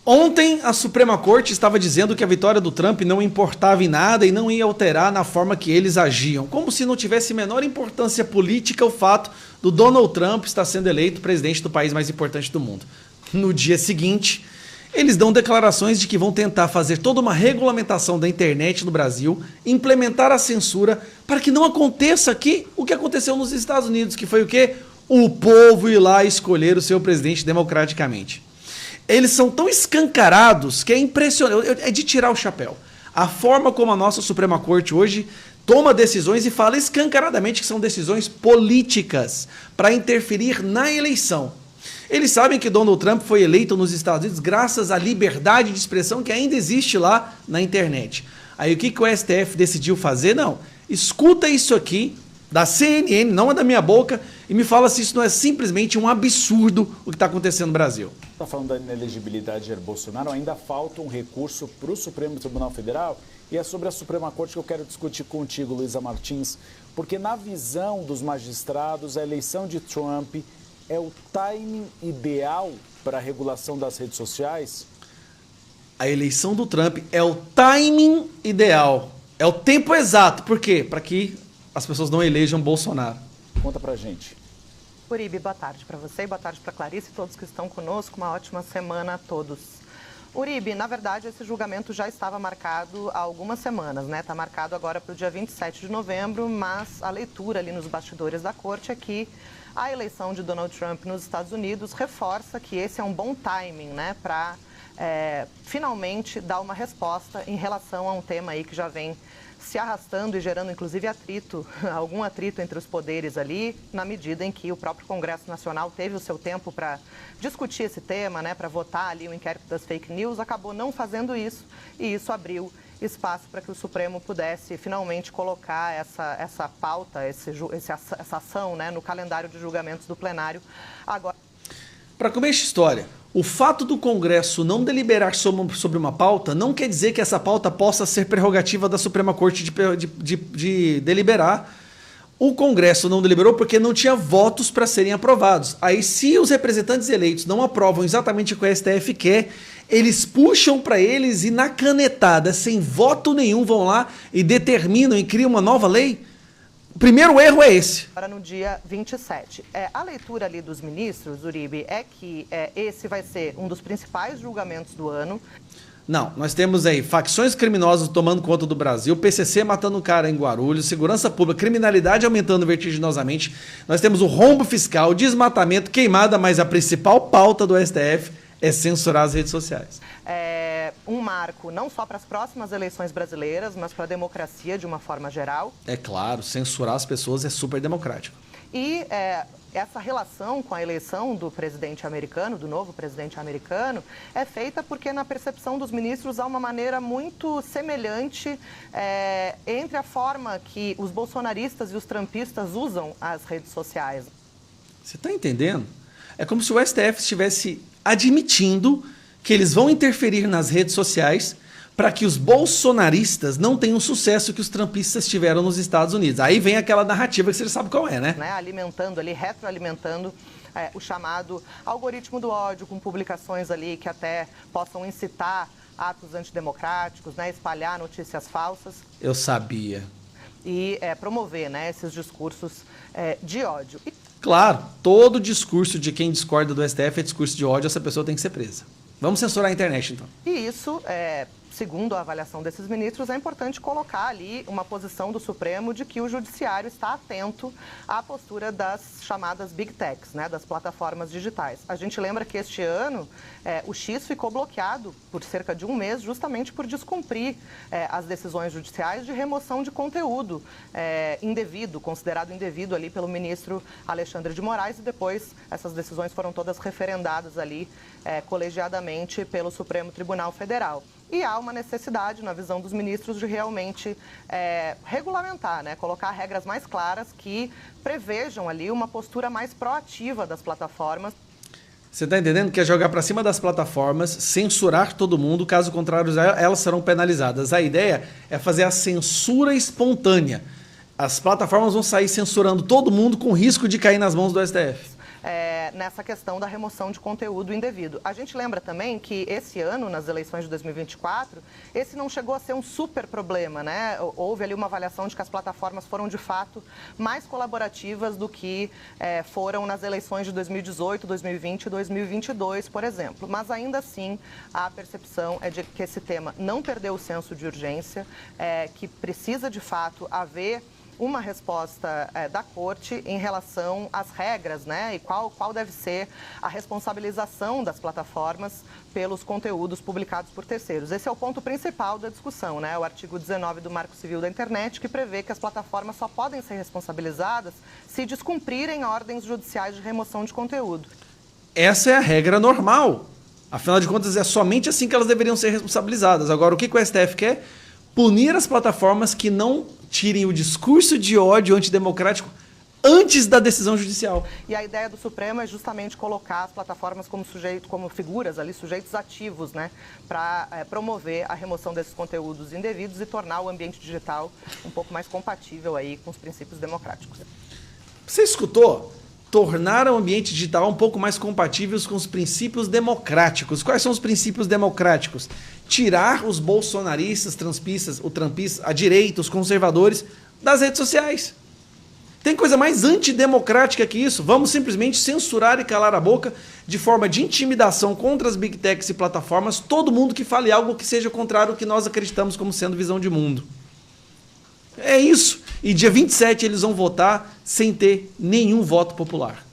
Ontem, a Suprema Corte estava dizendo que a vitória do Trump não importava em nada e não ia alterar na forma que eles agiam, como se não tivesse menor importância política o fato do Donald Trump estar sendo eleito presidente do país mais importante do mundo. No dia seguinte, eles dão declarações de que vão tentar fazer toda uma regulamentação da internet no Brasil, implementar a censura para que não aconteça aqui o que aconteceu nos Estados Unidos, que foi o quê? O povo ir lá escolher o seu presidente democraticamente. Eles são tão escancarados que é impressionante, é de tirar o chapéu. A forma como a nossa Suprema Corte hoje toma decisões e fala escancaradamente que são decisões políticas para interferir na eleição. Eles sabem que Donald Trump foi eleito nos Estados Unidos graças à liberdade de expressão que ainda existe lá na internet. Aí o que o STF decidiu fazer? Não, escuta isso aqui da CNN, não é da minha boca, e me fala se isso não é simplesmente um absurdo o que está acontecendo no Brasil. Está falando da inelegibilidade de Jair Bolsonaro, ainda falta um recurso para o Supremo Tribunal Federal, e é sobre a Suprema Corte que eu quero discutir contigo, Luísa Martins, porque na visão dos magistrados, a eleição de Trump é o timing ideal para a regulação das redes sociais? A eleição do Trump é o timing ideal, é o tempo exato. Por quê? Para que as pessoas não elejam Bolsonaro. Conta pra gente. Uribe, boa tarde para você, boa tarde para Clarice e todos que estão conosco. Uma ótima semana a todos. Uribe, na verdade, esse julgamento já estava marcado há algumas semanas, né? Está marcado agora para o dia 27 de novembro, mas a leitura ali nos bastidores da corte é que a eleição de Donald Trump nos Estados Unidos reforça que esse é um bom timing, né? Para finalmente dar uma resposta em relação a um tema aí que já vem se arrastando e gerando, inclusive, atrito, algum atrito entre os poderes ali, na medida em que o próprio Congresso Nacional teve o seu tempo para discutir esse tema, né, para votar ali o inquérito das fake news, acabou não fazendo isso, e isso abriu espaço para que o Supremo pudesse finalmente colocar essa pauta, essa ação, né, no calendário de julgamentos do plenário. Agora, para começar a história, o fato do Congresso não deliberar sobre uma pauta não quer dizer que essa pauta possa ser prerrogativa da Suprema Corte de deliberar. O Congresso não deliberou porque não tinha votos para serem aprovados. Aí, se os representantes eleitos não aprovam exatamente o que o STF quer, eles puxam para eles e na canetada, sem voto nenhum, vão lá e determinam e criam uma nova lei. O primeiro erro é esse. Agora no dia 27. A leitura ali dos ministros, Uribe, é que esse vai ser um dos principais julgamentos do ano. Não, nós temos aí facções criminosas tomando conta do Brasil, PCC matando um cara em Guarulhos, segurança pública, criminalidade aumentando vertiginosamente. Nós temos o rombo fiscal, desmatamento, queimada, mas a principal pauta do STF é censurar as redes sociais. Um marco não só para as próximas eleições brasileiras, mas para a democracia de uma forma geral. É claro, censurar as pessoas é super democrático. E essa relação com a eleição do presidente americano, do novo presidente americano, é feita porque, na percepção dos ministros, há uma maneira muito semelhante entre a forma que os bolsonaristas e os trumpistas usam as redes sociais. Você está entendendo? É como se o STF estivesse admitindo que eles vão interferir nas redes sociais para que os bolsonaristas não tenham o sucesso que os trumpistas tiveram nos Estados Unidos. Aí vem aquela narrativa que você sabe qual é, né? Alimentando ali, retroalimentando o chamado algoritmo do ódio, com publicações ali que até possam incitar atos antidemocráticos, né, espalhar notícias falsas. Eu sabia. E promover, né, esses discursos de ódio. Claro, todo discurso de quem discorda do STF é discurso de ódio, essa pessoa tem que ser presa. Vamos censurar a internet, então. E isso, segundo a avaliação desses ministros, é importante colocar ali uma posição do Supremo de que o Judiciário está atento à postura das chamadas Big Techs, né, das plataformas digitais. A gente lembra que este ano o X ficou bloqueado por cerca de um mês justamente por descumprir as decisões judiciais de remoção de conteúdo indevido, considerado indevido ali pelo ministro Alexandre de Moraes, e depois essas decisões foram todas referendadas ali colegiadamente pelo Supremo Tribunal Federal. E há uma necessidade, na visão dos ministros, de realmente regulamentar, né? Colocar regras mais claras que prevejam ali uma postura mais proativa das plataformas. Você está entendendo que é jogar para cima das plataformas, censurar todo mundo, caso contrário, elas serão penalizadas. A ideia é fazer a censura espontânea. As plataformas vão sair censurando todo mundo com risco de cair nas mãos do STF. nessa questão da remoção de conteúdo indevido. A gente lembra também que esse ano, nas eleições de 2024, esse não chegou a ser um super problema, né? Houve ali uma avaliação de que as plataformas foram, de fato, mais colaborativas do que foram nas eleições de 2018, 2020 e 2022, por exemplo. Mas, ainda assim, a percepção é de que esse tema não perdeu o senso de urgência, que precisa, de fato, haver uma resposta da Corte em relação às regras, né? E qual deve ser a responsabilização das plataformas pelos conteúdos publicados por terceiros. Esse é o ponto principal da discussão, né? O artigo 19 do Marco Civil da Internet, que prevê que as plataformas só podem ser responsabilizadas se descumprirem ordens judiciais de remoção de conteúdo. Essa é a regra normal. Afinal de contas, é somente assim que elas deveriam ser responsabilizadas. Agora, o que o STF quer? Punir as plataformas que não tirem o discurso de ódio antidemocrático antes da decisão judicial. E a ideia do Supremo é justamente colocar as plataformas como figuras ali, sujeitos ativos, né, para promover a remoção desses conteúdos indevidos e tornar o ambiente digital um pouco mais compatível aí com os princípios democráticos. Você escutou? Tornar o ambiente digital um pouco mais compatível com os princípios democráticos. Quais são os princípios democráticos? Tirar os bolsonaristas, trampistas, a direita, os conservadores das redes sociais. Tem coisa mais antidemocrática que isso? Vamos simplesmente censurar e calar a boca de forma de intimidação contra as big techs e plataformas, todo mundo que fale algo que seja contrário ao que nós acreditamos como sendo visão de mundo. É isso. E dia 27 eles vão votar sem ter nenhum voto popular.